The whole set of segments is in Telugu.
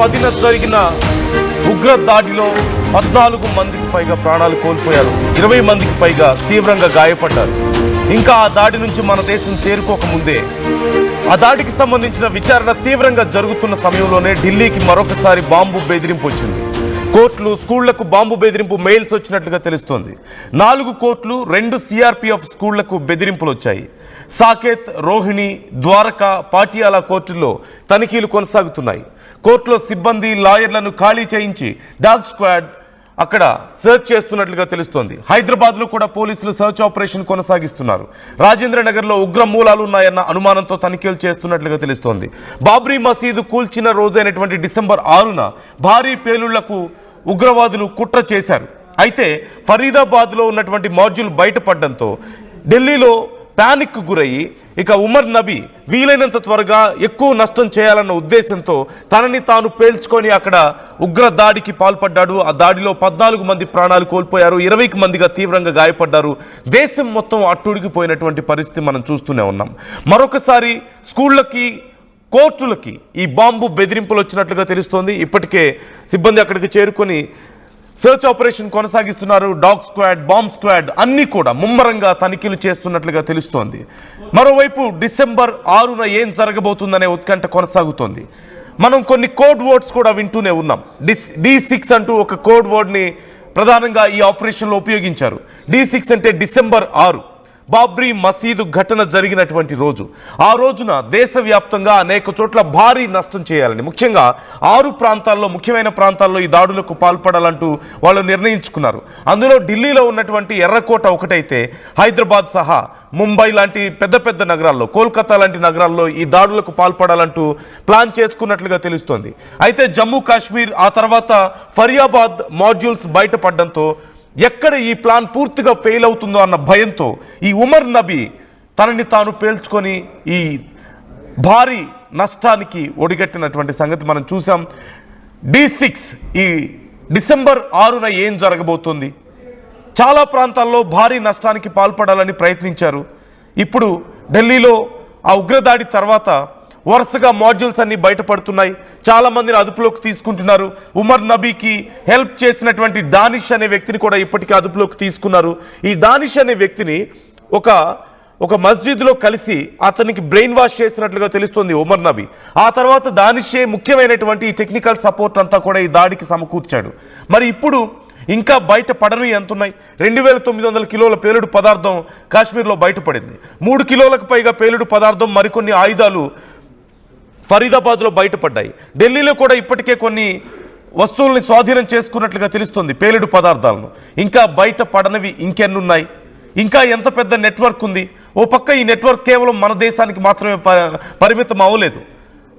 10న జరిగిన ఉగ్ర దాడిలో 14 మందికి పైగా ప్రాణాలు కోల్పోయారు, 20 మందికి పైగా తీవ్రంగా గాయపడ్డారు. ఇంకా ఆ దాడి నుంచి మన దేశం తేరుకోకముందే ఆ దాడికి సంబంధించిన విచారణ తీవ్రంగా జరుగుతున్న సమయంలోనే ఢిల్లీకి మరొకసారి బాంబు బెదిరింపు వచ్చింది. కోర్టులు, స్కూళ్లకు బాంబు బెదిరింపు మెయిల్స్ వచ్చినట్లుగా తెలుస్తోంది. 4 కోర్టులు, 2 సిఆర్పిఎఫ్ స్కూళ్లకు బెదిరింపులు వచ్చాయి. సాకేత్, రోహిణి, ద్వారకా, పాటియాలా కోర్టుల్లో తనిఖీలు కొనసాగుతున్నాయి. కోర్టులో సిబ్బంది, లాయర్లను ఖాళీ చేయించి డాగ్ స్క్వాడ్ అక్కడ సర్చ్ చేస్తున్నట్లుగా తెలుస్తోంది. హైదరాబాద్లో కూడా పోలీసులు సర్చ్ ఆపరేషన్ కొనసాగిస్తున్నారు. రాజేంద్రనగర్లో ఉగ్ర మూలాలు ఉన్నాయన్న అనుమానంతో తనిఖీలు చేస్తున్నట్లుగా తెలుస్తోంది. బాబ్రీ మసీదు కూల్చిన రోజైనటువంటి డిసెంబర్ 6న భారీ పేలుళ్లకు ఉగ్రవాదులు కుట్ర చేశారు. అయితే ఫరీదాబాద్లో ఉన్నటువంటి మాడ్యూల్ బయటపడడంతో ఢిల్లీలో ప్యానిక్ గురయ్యి ఇక ఉమర్ నబీ వీలైనంత త్వరగా ఎక్కువ నష్టం చేయాలన్న ఉద్దేశంతో తనని తాను పేల్చుకొని అక్కడ ఉగ్ర దాడికి పాల్పడ్డాడు. ఆ దాడిలో 14 మంది ప్రాణాలు కోల్పోయారు, 20కి మందిగా తీవ్రంగా గాయపడ్డారు. దేశం మొత్తం అట్టుడిగిపోయినటువంటి పరిస్థితి మనం చూస్తూనే ఉన్నాం. మరొకసారి స్కూళ్ళకి, కోర్టులకి ఈ బాంబు బెదిరింపులు వచ్చినట్లుగా తెలుస్తోంది. ఇప్పటికే సిబ్బంది అక్కడికి చేరుకొని సర్చ్ ఆపరేషన్ కొనసాగిస్తున్నారు. డాగ్ స్క్వాడ్, బాంబ్ స్క్వాడ్ అన్నీ కూడా ముమ్మరంగా తనిఖీలు చేస్తున్నట్లుగా తెలుస్తోంది. మరోవైపు డిసెంబర్ 6న ఏం జరగబోతుందనే ఉత్కంఠ కొనసాగుతోంది. మనం కొన్ని కోడ్ వర్డ్స్ కూడా వింటూనే ఉన్నాం. D6 అంటూ ఒక కోడ్ వర్డ్ని ప్రధానంగా ఈ ఆపరేషన్లో ఉపయోగించారు. D6 అంటే డిసెంబర్ 6, బాబ్రీ మసీదు ఘటన జరిగినటువంటి రోజు. ఆ రోజున దేశవ్యాప్తంగా అనేక చోట్ల భారీ నష్టం చేయాలని, ముఖ్యంగా 6 ప్రాంతాల్లో, ముఖ్యమైన ప్రాంతాల్లో ఈ దాడులకు పాల్పడాలంటూ వాళ్ళు నిర్ణయించుకున్నారు. అందులో ఢిల్లీలో ఉన్నటువంటి ఎర్రకోట ఒకటైతే హైదరాబాద్ సహా ముంబై లాంటి పెద్ద పెద్ద నగరాల్లో, కోల్కతా లాంటి నగరాల్లో ఈ దాడులకు పాల్పడాలంటూ ప్లాన్ చేసుకున్నట్లుగా తెలుస్తోంది. అయితే జమ్మూ కాశ్మీర్, ఆ తర్వాత ఫరియాబాద్ మాడ్యూల్స్ బయటపడడంతో ఎక్కడ ఈ ప్లాన్ పూర్తిగా ఫెయిల్ అవుతుందో అన్న భయంతో ఈ ఉమర్ నబీ తనని తాను పేల్చుకొని ఈ భారీ నష్టానికి ఒడిగట్టినటువంటి సంగతి మనం చూసాం. D6 ఈ డిసెంబర్ 6న ఏం జరగబోతుంది? చాలా ప్రాంతాల్లో భారీ నష్టానికి పాల్పడాలని ప్రయత్నించారు. ఇప్పుడు ఢిల్లీలో ఆ ఉగ్రదాడి తర్వాత వరుసగా మాడ్యూల్స్ అన్ని బయటపడుతున్నాయి. చాలా మందిని అదుపులోకి తీసుకుంటున్నారు. ఉమర్ నబీకి హెల్ప్ చేసినటువంటి దానిష్ అనే వ్యక్తిని కూడా ఇప్పటికీ అదుపులోకి తీసుకున్నారు. ఈ దానిష్ అనే వ్యక్తిని ఒక మస్జిద్లో కలిసి అతనికి బ్రెయిన్ వాష్ చేసినట్లుగా తెలుస్తుంది ఉమర్ నబీ. ఆ తర్వాత దానిషే ముఖ్యమైనటువంటి ఈ టెక్నికల్ సపోర్ట్ అంతా కూడా ఈ దాడికి సమకూర్చాడు. మరి ఇప్పుడు ఇంకా బయట పడని ఎంతున్నాయి. 2900 కిలోల పేలుడు పదార్థం కాశ్మీర్లో బయటపడింది. 3 కిలోలకు పైగా పేలుడు పదార్థం, మరికొన్ని ఆయుధాలు ఫరీదాబాద్లో బయటపడ్డాయి. ఢిల్లీలో కూడా ఇప్పటికే కొన్ని వస్తువుల్ని స్వాధీనం చేసుకున్నట్లుగా తెలుస్తుంది, పేలుడు పదార్థాలను. ఇంకా బయట పడనివి ఇంకెన్నున్నాయి? ఇంకా ఎంత పెద్ద నెట్వర్క్ ఉంది? ఓ పక్క ఈ నెట్వర్క్ కేవలం మన దేశానికి మాత్రమే పరిమితం అవ్వలేదు.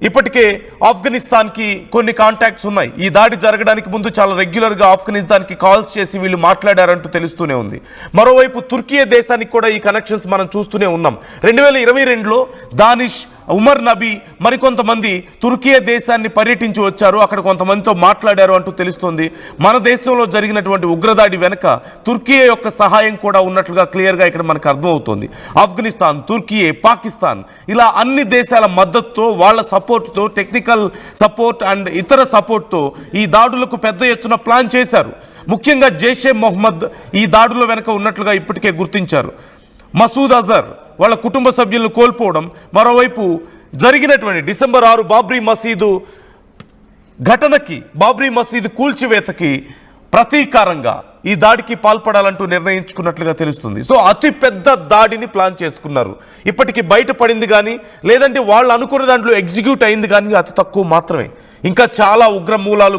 ఇప్పటికే ఆఫ్ఘనిస్తాన్కి కొన్ని కాంటాక్ట్స్ ఉన్నాయి. ఈ దాడి జరగడానికి ముందు చాలా రెగ్యులర్గా ఆఫ్ఘనిస్తాన్కి కాల్స్ చేసి వీళ్ళు మాట్లాడారంటూ తెలుస్తూనే ఉంది. మరోవైపు తుర్కియా దేశానికి కూడా ఈ కనెక్షన్స్ మనం చూస్తూనే ఉన్నాం. 2022లో దానిష్, ఉమర్ నబీ మరికొంతమంది తుర్కియా దేశాన్ని పర్యటించి వచ్చారు, అక్కడ కొంతమందితో మాట్లాడారు అంటూ తెలుస్తుంది. మన దేశంలో జరిగినటువంటి ఉగ్రదాడి వెనుక తుర్కియా యొక్క సహాయం కూడా ఉన్నట్లుగా క్లియర్గా ఇక్కడ మనకు అర్థమవుతుంది. ఆఫ్ఘనిస్తాన్, తుర్కియా, పాకిస్తాన్ ఇలా అన్ని దేశాల మద్దతుతో, వాళ్ళ సపోర్ట్తో, టెక్నికల్ సపోర్ట్ అండ్ ఇతర సపోర్ట్తో ఈ దాడులకు పెద్ద ఎత్తున ప్లాన్ చేశారు. ముఖ్యంగా జైషే మొహమ్మద్ ఈ దాడుల వెనుక ఉన్నట్లుగా ఇప్పటికే గుర్తించారు. మసూద్ అజర్ వాళ్ళ కుటుంబ సభ్యులను కోల్పోవడం, మరోవైపు జరిగినటువంటి డిసెంబర్ 6 బాబ్రీ మసీదు ఘటనకి, బాబ్రీ మసీదు కూల్చివేతకి ప్రతీకారంగా ఈ దాడికి పాల్పడాలంటూ నిర్ణయించుకున్నట్లుగా తెలుస్తుంది. సో అతి పెద్ద దాడిని ప్లాన్ చేసుకున్నారు. ఇప్పటికీ బయటపడింది కానీ, లేదంటే వాళ్ళు అనుకున్న దాంట్లో ఎగ్జిక్యూట్ అయింది కానీ అతి తక్కువ మాత్రమే. ఇంకా చాలా ఉగ్ర మూలాలు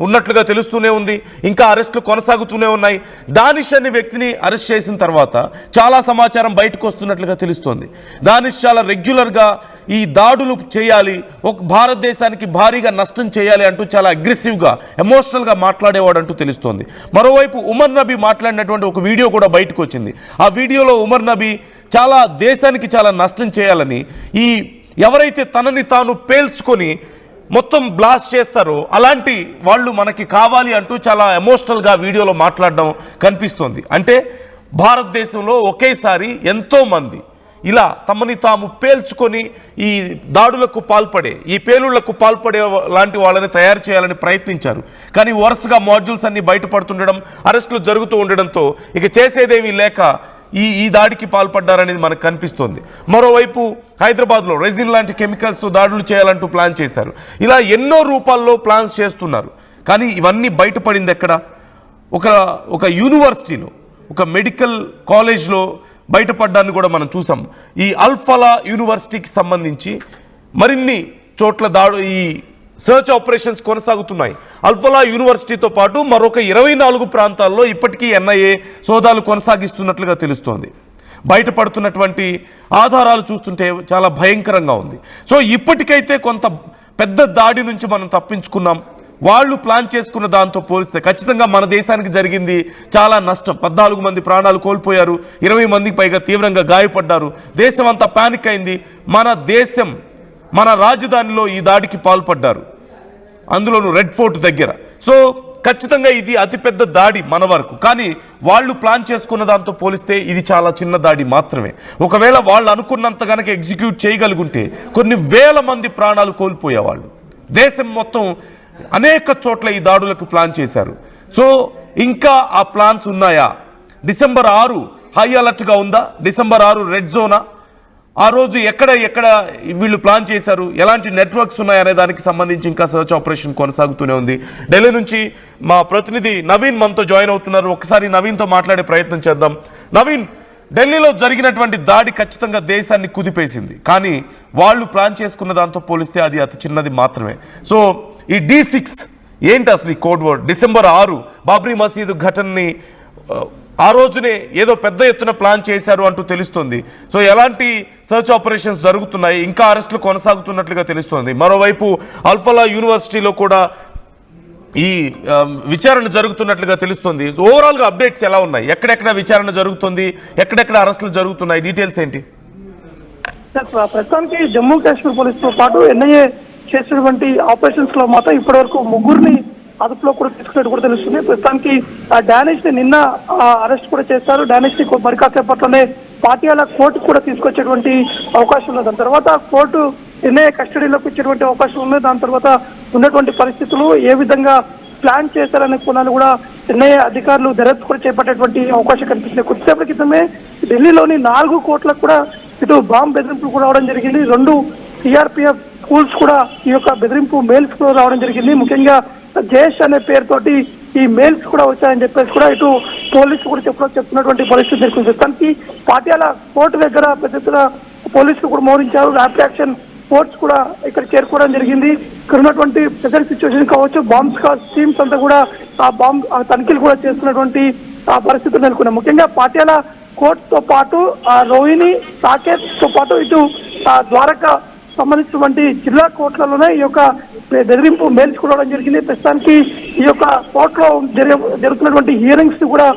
ఉన్నట్లుగా తెలుస్తూనే ఉంది. ఇంకా అరెస్టులు కొనసాగుతూనే ఉన్నాయి. దానిష్ అనే వ్యక్తిని అరెస్ట్ చేసిన తర్వాత చాలా సమాచారం బయటకు వస్తున్నట్లుగా తెలుస్తోంది. దానిష్ చాలా రెగ్యులర్గా ఈ దాడులు చేయాలి, ఒక భారతదేశానికి భారీగా నష్టం చేయాలి అంటూ చాలా అగ్రెసివ్గా, ఎమోషనల్గా మాట్లాడేవాడు అంటూ తెలుస్తోంది. మరోవైపు ఉమర్ నబీ మాట్లాడినటువంటి ఒక వీడియో కూడా బయటకు వచ్చింది. ఆ వీడియోలో ఉమర్ నబీ చాలా దేశానికి చాలా నష్టం చేయాలని, ఈ ఎవరైతే తనని తాను పేల్చుకొని మొత్తం బ్లాస్ట్ చేస్తారో అలాంటి వాళ్ళు మనకి కావాలి అంటూ చాలా ఎమోషనల్గా వీడియోలో మాట్లాడడం కనిపిస్తోంది. అంటే భారతదేశంలో ఒకేసారి ఎంతోమంది ఇలా తమని తాము పేల్చుకొని ఈ దాడులకు పాల్పడే ఈ పేలుళ్లకు పాల్పడే లాంటి వాళ్ళని తయారు చేయాలని ప్రయత్నించారు. కానీ వరుసగా మాడ్యూల్స్ అన్ని బయటపడుతుండడం, అరెస్టులు జరుగుతూ ఉండడంతో ఇక చేసేదేమీ లేక ఈ దాడికి పాల్పడ్డారనేది మనకు కనిపిస్తోంది. మరోవైపు హైదరాబాద్లో రెజిన్ లాంటి కెమికల్స్తో దాడులు చేయాలంటూ ప్లాన్ చేశారు. ఇలా ఎన్నో రూపాల్లో ప్లాన్స్ చేస్తున్నారు. కానీ ఇవన్నీ బయటపడింది ఎక్కడ? ఒక యూనివర్సిటీలో, ఒక మెడికల్ కాలేజ్లో బయటపడ్డాన్ని కూడా మనం చూసాం. ఈ అల్ఫలా యూనివర్సిటీకి సంబంధించి మరిన్ని చోట్ల ఈ సర్చ్ ఆపరేషన్స్ కొనసాగుతున్నాయి. అల్ఫలా యూనివర్సిటీతో పాటు మరొక 24 ప్రాంతాల్లో ఇప్పటికీ ఎన్ఐఏ సోదాలు కొనసాగిస్తున్నట్లుగా తెలుస్తోంది. బయటపడుతున్నటువంటి ఆధారాలు చూస్తుంటే చాలా భయంకరంగా ఉంది. సో ఇప్పటికైతే కొంత పెద్ద దాడి నుంచి మనం తప్పించుకున్నాం. వాళ్ళు ప్లాన్ చేసుకున్న దాంతో పోలిస్తే ఖచ్చితంగా మన దేశానికి జరిగింది చాలా నష్టం. 14 మంది ప్రాణాలు కోల్పోయారు, 20 మందికి పైగా తీవ్రంగా గాయపడ్డారు. దేశం అంతా పానిక్ అయింది. మన రాజధానిలో ఈ దాడికి పాల్పడ్డారు, అందులోనూ రెడ్ ఫోర్ట్ దగ్గర. సో ఖచ్చితంగా ఇది అతిపెద్ద దాడి మన వరకు. కానీ వాళ్ళు ప్లాన్ చేసుకున్న దాంతో పోలిస్తే ఇది చాలా చిన్న దాడి మాత్రమే. ఒకవేళ వాళ్ళు అనుకున్నంత కనుక ఎగ్జిక్యూట్ చేయగలుగుంటే కొన్ని వేల మంది ప్రాణాలు కోల్పోయేవాళ్ళు. దేశం మొత్తం అనేక చోట్ల ఈ దాడులకు ప్లాన్ చేశారు. సో ఇంకా ఆ ప్లాన్స్ ఉన్నాయా? డిసెంబర్ 6 హై అలర్ట్గా ఉందా? December 6 red Zona? ఆ రోజు ఎక్కడ వీళ్ళు ప్లాన్ చేశారు, ఎలాంటి నెట్వర్క్స్ ఉన్నాయనే దానికి సంబంధించి ఇంకా సర్చ్ ఆపరేషన్ కొనసాగుతూనే ఉంది. ఢిల్లీ నుంచి మా ప్రతినిధి నవీన్ మనతో జాయిన్ అవుతున్నారు. ఒకసారి నవీన్తో మాట్లాడే ప్రయత్నం చేద్దాం. నవీన్, ఢిల్లీలో జరిగినటువంటి దాడి ఖచ్చితంగా దేశాన్ని కుదిపేసింది. కానీ వాళ్ళు ప్లాన్ చేసుకున్న దాంతో పోలిస్తే అది అతి చిన్నది మాత్రమే. సో ఈ D6 ఏంటి అసలు ఈ కోడ్ వర్డ్? డిసెంబర్ 6 బాబ్రీ మసీదు ఘటనని ఆ రోజునే ఏదో పెద్ద ఎత్తున ప్లాన్ చేశారు అంటూ తెలుస్తుంది. సో ఎలాంటి సర్చ్ ఆపరేషన్స్ జరుగుతున్నాయి, ఇంకా అరెస్టులు కొనసాగుతున్నట్లుగా తెలుస్తోంది. మరోవైపు అల్ఫలా యూనివర్సిటీలో కూడా ఈ విచారణ జరుగుతున్నట్లుగా తెలుస్తుంది. ఓవరాల్గా అప్డేట్స్ ఎలా ఉన్నాయి? ఎక్కడెక్కడ విచారణ జరుగుతుంది, ఎక్కడెక్కడ అరెస్టులు జరుగుతున్నాయి, డీటెయిల్స్ ఏంటి? ప్రస్తుతానికి జమ్మూ కాశ్మీర్ పోలీసుతో పాటు ఎన్ఐఏ చేసినటువంటి ఆపరేషన్స్ లో మాత్రం ఇప్పటి వరకు 3 అదుపులో కూడా తీసుకున్నట్టు కూడా తెలుస్తుంది. ప్రస్తుతానికి డానిష్ ని నిన్న అరెస్ట్ కూడా చేశారు. డానిష్ ని మరి కాసేపట్లోనే పాటియాలా కోర్టు కూడా తీసుకొచ్చేటువంటి అవకాశం ఉంది. దాని తర్వాత కోర్టు ఎన్ఐఏ కస్టడీలోకి ఇచ్చేటువంటి అవకాశం ఉంది. దాని తర్వాత ఉన్నటువంటి పరిస్థితులు ఏ విధంగా ప్లాన్ చేశారనే కోణాలు కూడా ఎన్ఐఏ అధికారులు దర్యాప్తు కూడా చేపట్టేటువంటి అవకాశం కనిపిస్తుంది. కొద్దిసేపటి క్రితమే ఢిల్లీలోని 4 కోట్లకు కూడా ఇటు బాంబు బెదిరింపులు కూడా రావడం జరిగింది. 2 సిఆర్పిఎఫ్ స్కూల్స్ కూడా ఈ యొక్క బెదిరింపు మెయిల్స్ కూడా రావడం జరిగింది. ముఖ్యంగా జేష్ అనే పేరుతోటి ఈ మెయిల్స్ కూడా వచ్చాయని చెప్పేసి కూడా ఇటు పోలీసులు కూడా చెప్తున్నటువంటి పరిస్థితి జరుగుతుంది. ప్రస్తుతానికి పాటియాలా కోర్టు దగ్గర పెద్ద ఎత్తున పోలీసులు కూడా మోహరించారు. ర్యాపిడ్ యాక్షన్ ఫోర్స్ కూడా ఇక్కడ చేరుకోవడం జరిగింది. ఇక్కడ ఉన్నటువంటి ప్రెజెంట్ సిచ్యువేషన్ కావచ్చు, బాంబ్ స్క్వాడ్ టీమ్స్ అంతా కూడా ఆ బాంబ్ తనిఖీలు కూడా చేస్తున్నటువంటి పరిస్థితులు నెలకొన్నాయి. ముఖ్యంగా పాటియాలా కోర్టుతో పాటు రోహిణి, సాకేత్ తో పాటు ఇటు ద్వారకా సంబంధించినటువంటి జిల్లా కోర్టులలోనే ఈ యొక్క బెదిరింపు మెయిల్స్ కూడా జరిగింది. ప్రస్తుతానికి ఈ యొక్క కోర్టులో జరుగుతున్నటువంటి హియరింగ్స్ కూడా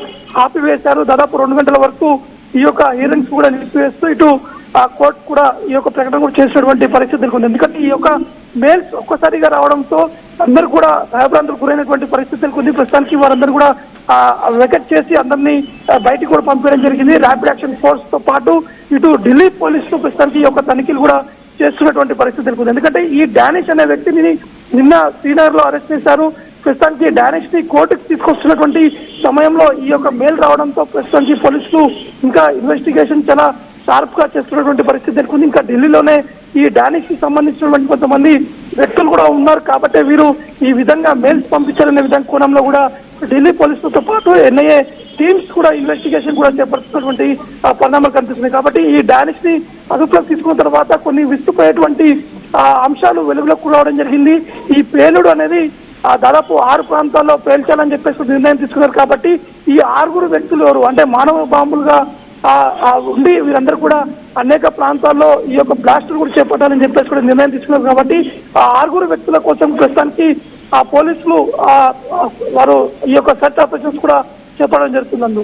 ఆపివేశారు. దాదాపు 2 గంటల వరకు ఈ యొక్క హియరింగ్స్ కూడా నిలిపివేస్తూ ఇటు కోర్టు కూడా ఈ యొక్క ప్రకటన కూడా చేసినటువంటి పరిస్థితి ఉంది. ఎందుకంటే ఈ యొక్క మెయిల్స్ ఒక్కసారిగా రావడంతో అందరూ కూడా భయభ్రాంతులకు గురైనటువంటి పరిస్థితులకు ఉంది. ప్రస్తుతానికి వారందరూ కూడా వెకెట్ చేసి అందరినీ బయటికి కూడా పంపించడం జరిగింది. ర్యాపిడ్ యాక్షన్ ఫోర్స్ తో పాటు ఇటు ఢిల్లీ పోలీసులు ప్రస్తుతానికి ఈ యొక్క తనిఖీలు కూడా చేస్తున్నటువంటి పరిస్థితి ఉంది. ఎందుకంటే ఈ డానిష్ అనే వ్యక్తిని నిన్న శ్రీనగర్ లో అరెస్ట్ చేశారు. ప్రస్తుతానికి డానిష్ ని కోర్టుకు తీసుకొస్తున్నటువంటి సమయంలో ఈ యొక్క మెయిల్ రావడంతో ప్రస్తుతానికి పోలీసులు ఇంకా ఇన్వెస్టిగేషన్ చాలా షార్ప్ గా చేస్తున్నటువంటి పరిస్థితి జరుగుతుంది. ఇంకా ఢిల్లీలోనే ఈ డానిష్ కి సంబంధించినటువంటి కొంతమంది వ్యక్తులు కూడా ఉన్నారు కాబట్టి వీరు ఈ విధంగా మెయిల్స్ పంపించాలనే విధంగా కోణంలో కూడా ఢిల్లీ పోలీసులతో పాటు ఎన్ఐఏ టీమ్స్ కూడా ఇన్వెస్టిగేషన్ కూడా చేపడుతున్నటువంటి పరిణామాలు కనిపిస్తున్నాయి. కాబట్టి ఈ డానిష్ ని అదుపులోకి తీసుకున్న తర్వాత కొన్ని విస్తుపోయేటువంటి అంశాలు వెలుగులోకి రావడం జరిగింది. ఈ పేలుడు అనేది దాదాపు 6 ప్రాంతాల్లో పేల్చాలని చెప్పేసి నిర్ణయం తీసుకున్నారు. కాబట్టి ఈ 6 వ్యక్తులు ఎవరు అంటే మానవ బాంబులుగా ఉండి వీరందరూ కూడా అనేక ప్రాంతాల్లో ఈ యొక్క బ్లాస్టులు కూడా చేపట్టాలని చెప్పేసి కూడా నిర్ణయం తీసుకున్నారు. కాబట్టి ఆ 6 వ్యక్తుల కోసం ప్రస్తుతానికి పోలీసులు వారు ఈ యొక్క సర్చ్ ఆపరేషన్స్ కూడా చేపట్టడం జరుగుతుంది.